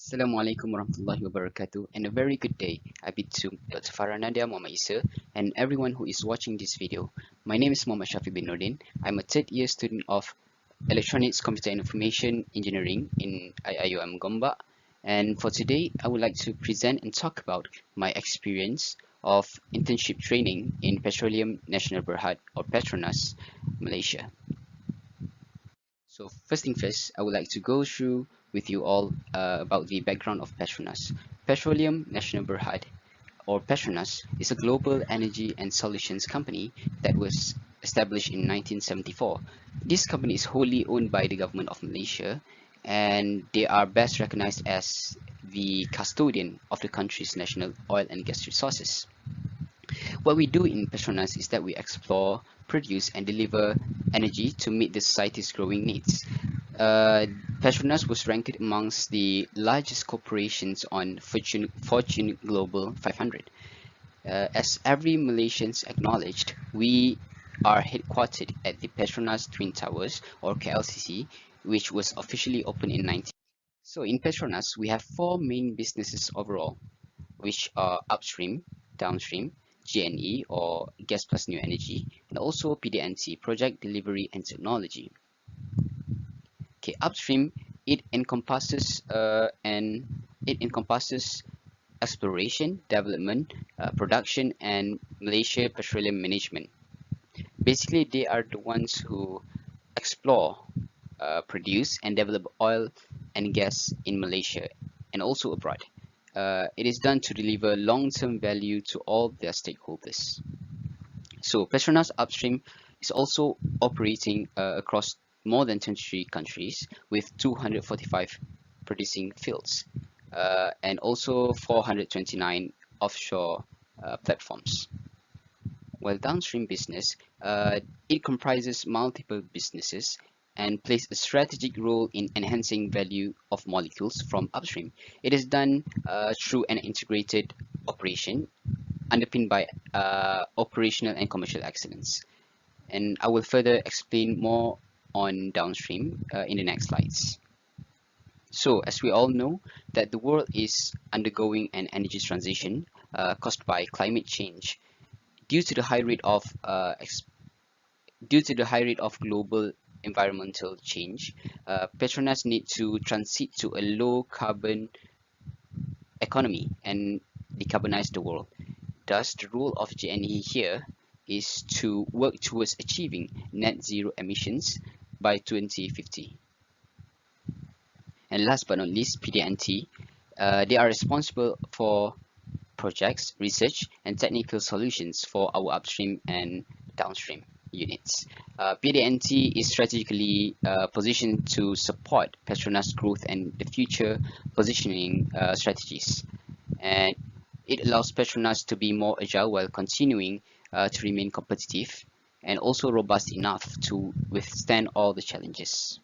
Assalamualaikum warahmatullahi wabarakatuh, and a very good day. I bid to Dr. Faranadia Muhammad Isa and everyone who is watching this video. My name is Muhammad Shafi bin Nordin. I'm a third year student of Electronics, Computer and Information Engineering in IIUM Gombak. And for today, I would like to present and talk about my experience of internship training in Petroleum Nasional Berhad or Petronas, Malaysia. So first thing first, I would like to go through with you all about the background of Petronas. Petroleum Nasional Berhad, or Petronas, is a global energy and solutions company that was established in 1974. This company is wholly owned by the government of Malaysia, and they are best recognized as the custodian of the country's national oil and gas resources. What we do in Petronas is that we explore, produce, and deliver energy to meet the society's growing needs. Petronas was ranked amongst the largest corporations on Fortune Global 500. As every Malaysians acknowledged, we are headquartered at the Petronas Twin Towers, or KLCC, which was officially opened in 19. So in Petronas, we have four main businesses overall, which are upstream, downstream, GNE or gas plus new energy, and also PDNT, project delivery and technology. Okay, upstream it encompasses exploration, development, production, and Malaysia Petroleum Management. Basically, they are the ones who explore, produce, and develop oil and gas in Malaysia and also abroad. It is done to deliver long-term value to all their stakeholders. So Petronas Upstream is also operating across more than 23 countries with 245 producing fields and also 429 offshore platforms. While downstream business, it comprises multiple businesses and plays a strategic role in enhancing value of molecules from upstream. It is done through an integrated operation underpinned by operational and commercial excellence. And I will further explain more on downstream in the next slides. So, as we all know, that the world is undergoing an energy transition caused by climate change. Due to the high rate of global environmental change, Petronas need to transit to a low carbon economy and decarbonize the world. Thus, the role of GNE here is to work towards achieving net zero emissions by 2050. And last but not least, PDNT. They are responsible for projects, research, and technical solutions for our upstream and downstream units. PDNT is strategically positioned to support Petronas' growth and the future positioning strategies. And it allows Petronas to be more agile while continuing to remain competitive and also robust enough to withstand all the challenges.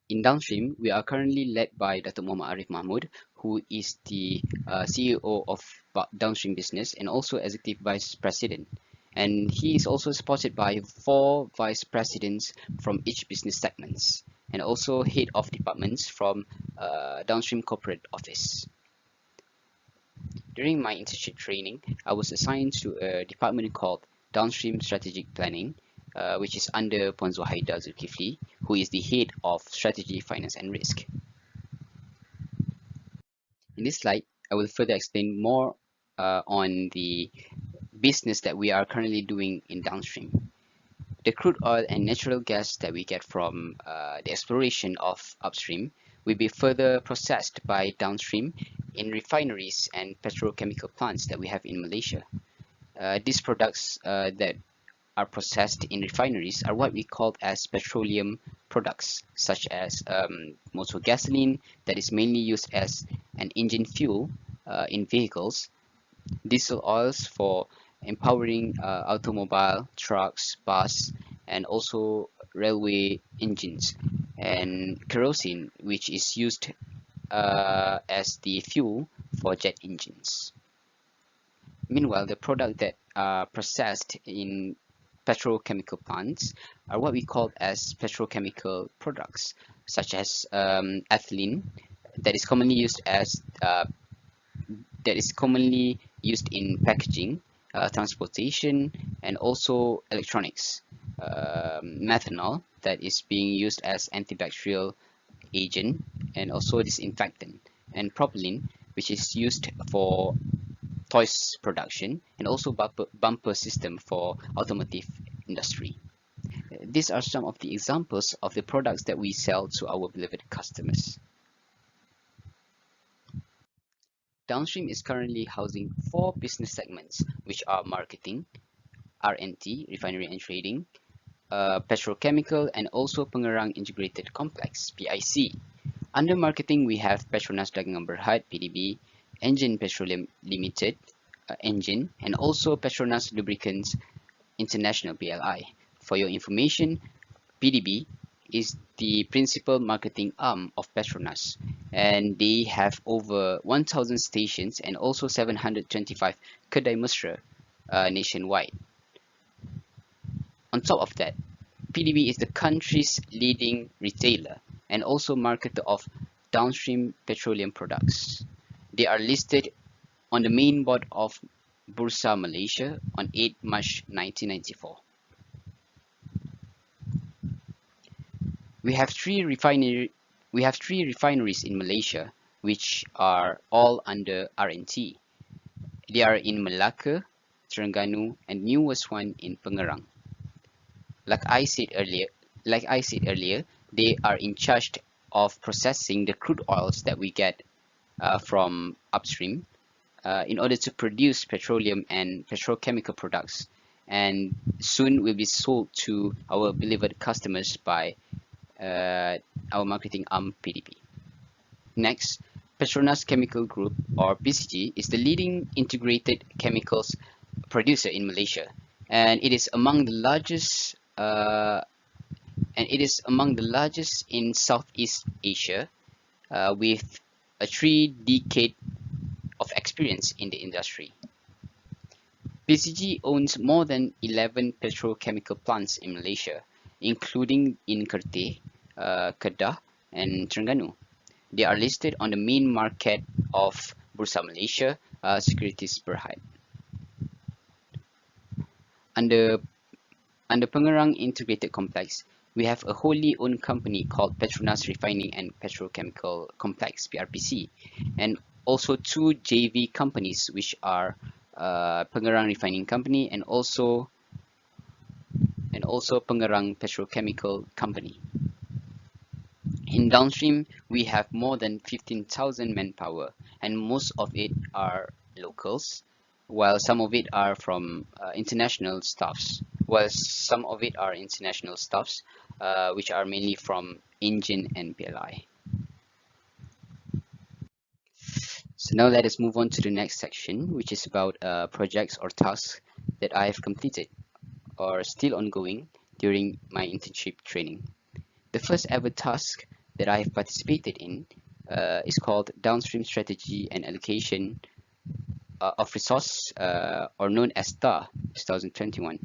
In downstream, we are currently led by Dr. Muhammad Arif Mahmud, who is the CEO of downstream business and also executive vice president. And he is also supported by 4 vice presidents from each business segments and also head of departments from downstream corporate office. During my internship training, I was assigned to a department called Downstream Strategic Planning, which is under Puan Zuhaida Zulkifli, who is the head of Strategy, Finance and Risk. In this slide, I will further explain more on the business that we are currently doing in downstream. The crude oil and natural gas that we get from the exploration of upstream will be further processed by downstream in refineries and petrochemical plants that we have in Malaysia. These products that are processed in refineries are what we call as petroleum products, such as motor gasoline that is mainly used as an engine fuel in vehicles, diesel oils for empowering automobile, trucks, bus, and also railway engines, and kerosene, which is used as the fuel for jet engines. Meanwhile, the product that are processed in petrochemical plants are what we call as petrochemical products, such as ethylene, that is commonly used as that is commonly used in packaging, transportation, and also electronics. Methanol, that is being used as antibacterial agent and also disinfectant, and propylene, which is used for toys production, and also bumper system for automotive industry. These are some of the examples of the products that we sell to our beloved customers. Downstream is currently housing four business segments, which are marketing, R&T, refinery and trading, petrochemical, and also Pengerang Integrated Complex, PIC. Under marketing, we have Petronas Dagangan Berhad, PDB, Engine Petroleum Limited, Engine, and also Petronas Lubricants International, PLI. For your information, PDB is the principal marketing arm of Petronas, and they have over 1,000 stations and also 725 kedai mesra nationwide. On top of that, PDB is the country's leading retailer and also marketer of downstream petroleum products. They are listed on the main board of Bursa Malaysia on 8 March 1994. We have three refineries in Malaysia, which are all under R&T. They are in Melaka, Terengganu, and newest one in Pengerang. Like I said earlier, they are in charge of processing the crude oils that we get from upstream in order to produce petroleum and petrochemical products, and soon will be sold to our beloved customers by our marketing arm, PDB. Next, Petronas Chemical Group, or PCG, is the leading integrated chemicals producer in Malaysia, and it is among the largest in Southeast Asia, with a 3 decade of experience in the industry. PCG owns more than 11 petrochemical plants in Malaysia, including in Kerteh, Kedah, and Terengganu. They are listed on the main market of Bursa Malaysia, Securities Berhad. Under Pengerang Integrated Complex, we have a wholly owned company called Petronas Refining and Petrochemical Complex, PRPC, and also two JV companies, which are Pengerang Refining Company and also Pengerang Petrochemical Company. In downstream, we have more than 15,000 manpower, and most of it are locals, while some of it are from international staffs. Which are mainly from Engine and PLI. So now let us move on to the next section, which is about projects or tasks that I have completed or still ongoing during my internship training. The first ever task that I have participated in is called Downstream Strategy and Allocation of Resource, or known as TAR 2021.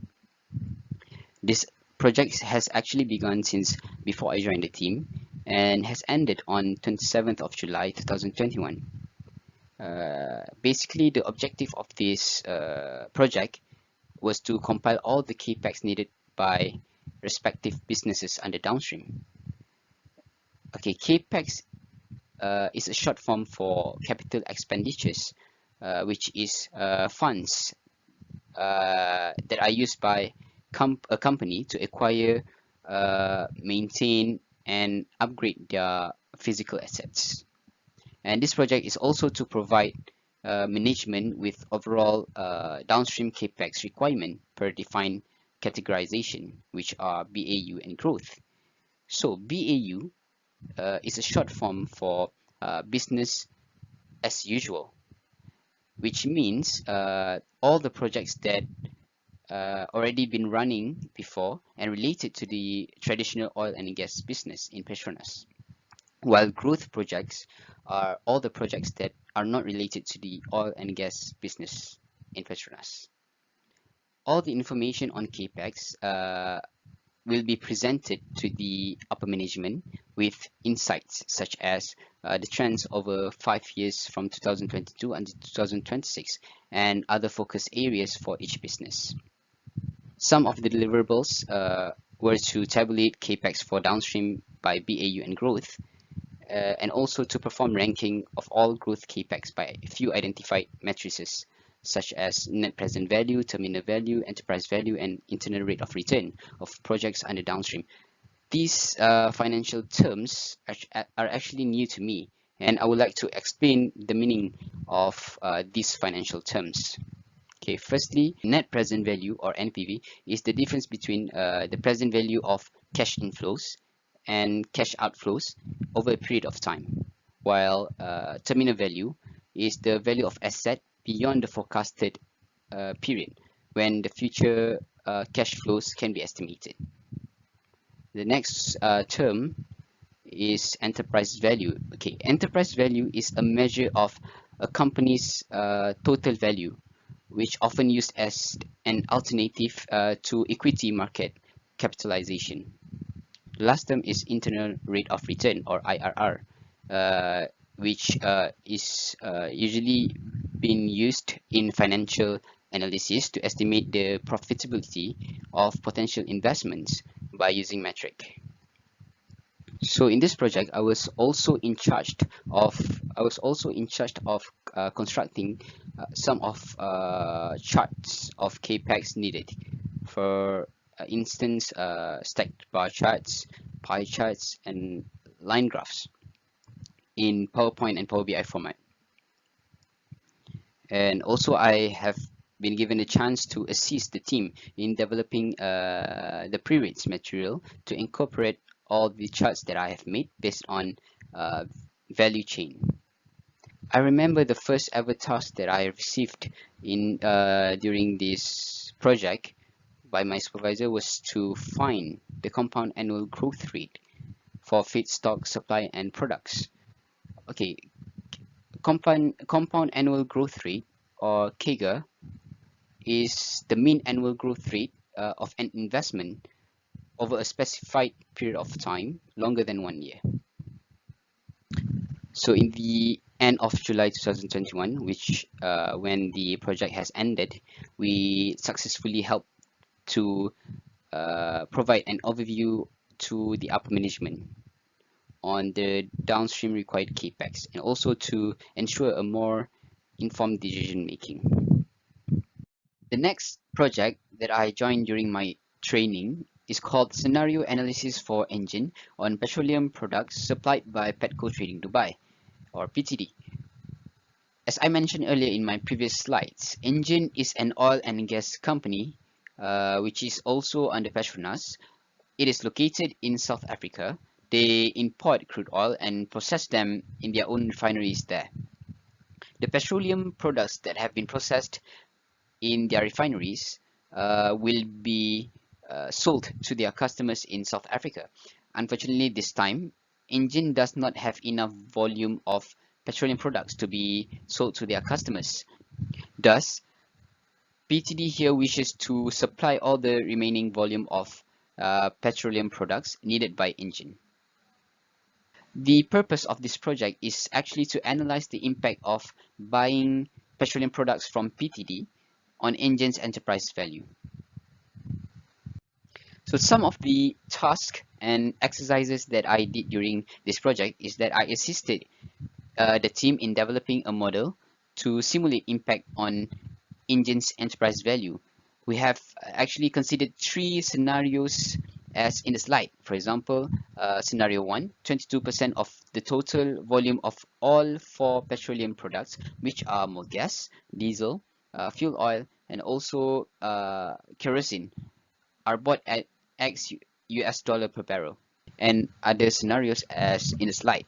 This project has actually begun since before I joined the team and has ended on 27th of July 2021. Basically, the objective of this project was to compile all the capex needed by respective businesses under downstream. Okay, capex is a short form for capital expenditures, which is funds that are used by a company to acquire, maintain, and upgrade their physical assets. And this project is also to provide management with overall downstream capex requirement per defined categorization, which are BAU and growth. So BAU is a short form for business as usual, which means all the projects that already been running before and related to the traditional oil and gas business in Petronas, while growth projects are all the projects that are not related to the oil and gas business in Petronas. All the information on capex will be presented to the upper management with insights such as the trends over 5 years from 2022 until 2026 and other focus areas for each business. Some of the deliverables were to tabulate capex for downstream by BAU and growth, and also to perform ranking of all growth capex by a few identified matrices such as net present value, terminal value, enterprise value, and internal rate of return of projects under downstream. These financial terms are actually new to me, and I would like to explain the meaning of these financial terms. Okay, firstly, net present value or NPV is the difference between the present value of cash inflows and cash outflows over a period of time, while terminal value is the value of asset beyond the forecasted period when the future cash flows can be estimated. The next term is enterprise value. Okay, enterprise value is a measure of a company's total value, which often used as an alternative to equity market capitalization. The last term is internal rate of return or IRR, which is usually being used in financial analysis to estimate the profitability of potential investments by using metric. So in this project, I was also in charge of constructing some of charts of capex needed. For instance, stacked bar charts, pie charts, and line graphs in PowerPoint and Power BI format. And also, I have been given a chance to assist the team in developing the pre-reads material to incorporate all the charts that I have made based on value chain. I remember the first ever task that I received in during this project by my supervisor was to find the compound annual growth rate for feedstock supply and products. Okay, compound annual growth rate or CAGR is the mean annual growth rate of an investment over a specified period of time longer than 1 year. So in the end of July 2021, which when the project has ended, we successfully helped to provide an overview to the upper management on the downstream required capex and also to ensure a more informed decision making. The next project that I joined during my training is called Scenario Analysis for Engine on Petroleum Products Supplied by Petco Trading Dubai, or PTD. As I mentioned earlier in my previous slides, Engine is an oil and gas company which is also under Petronas. It is located in South Africa. They import crude oil and process them in their own refineries there. The petroleum products that have been processed in their refineries will be sold to their customers in South Africa. Unfortunately, this time, Engine does not have enough volume of petroleum products to be sold to their customers. Thus, PTD here wishes to supply all the remaining volume of petroleum products needed by Engine. The purpose of this project is actually to analyze the impact of buying petroleum products from PTD on Engine's enterprise value. So some of the tasks and exercises that I did during this project is that I assisted the team in developing a model to simulate impact on Engine's enterprise value. We have actually considered 3 scenarios as in the slide. For example, scenario 1, 22% of the total volume of all 4 petroleum products, which are gas, diesel, fuel oil, and also kerosene, are bought at X US dollar per barrel. And other scenarios as in the slide.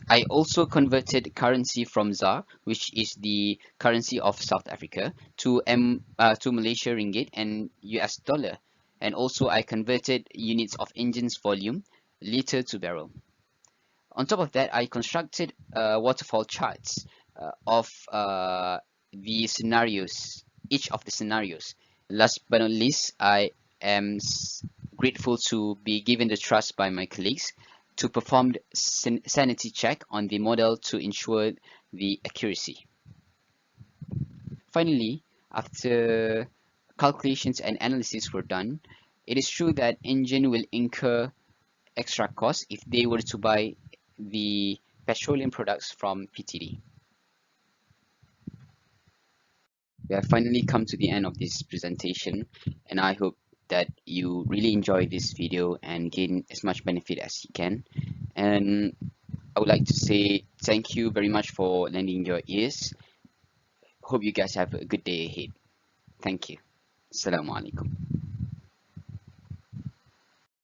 I also converted currency from ZAR, which is the currency of South Africa, to Malaysia ringgit and US dollar. And also I converted units of Engine's volume, liter to barrel. On top of that, I constructed waterfall charts of the scenarios, each of the scenarios. Last but not least, I am grateful to be given the trust by my colleagues to perform the sanity check on the model to ensure the accuracy. Finally, after calculations and analysis were done, it is true that engine will incur extra costs if they were to buy the petroleum products from PTD. We have finally come to the end of this presentation, and I hope that you really enjoy this video and gain as much benefit as you can. And I would like to say thank you very much for lending your ears. Hope you guys have a good day ahead. Thank you. Assalamu alaikum.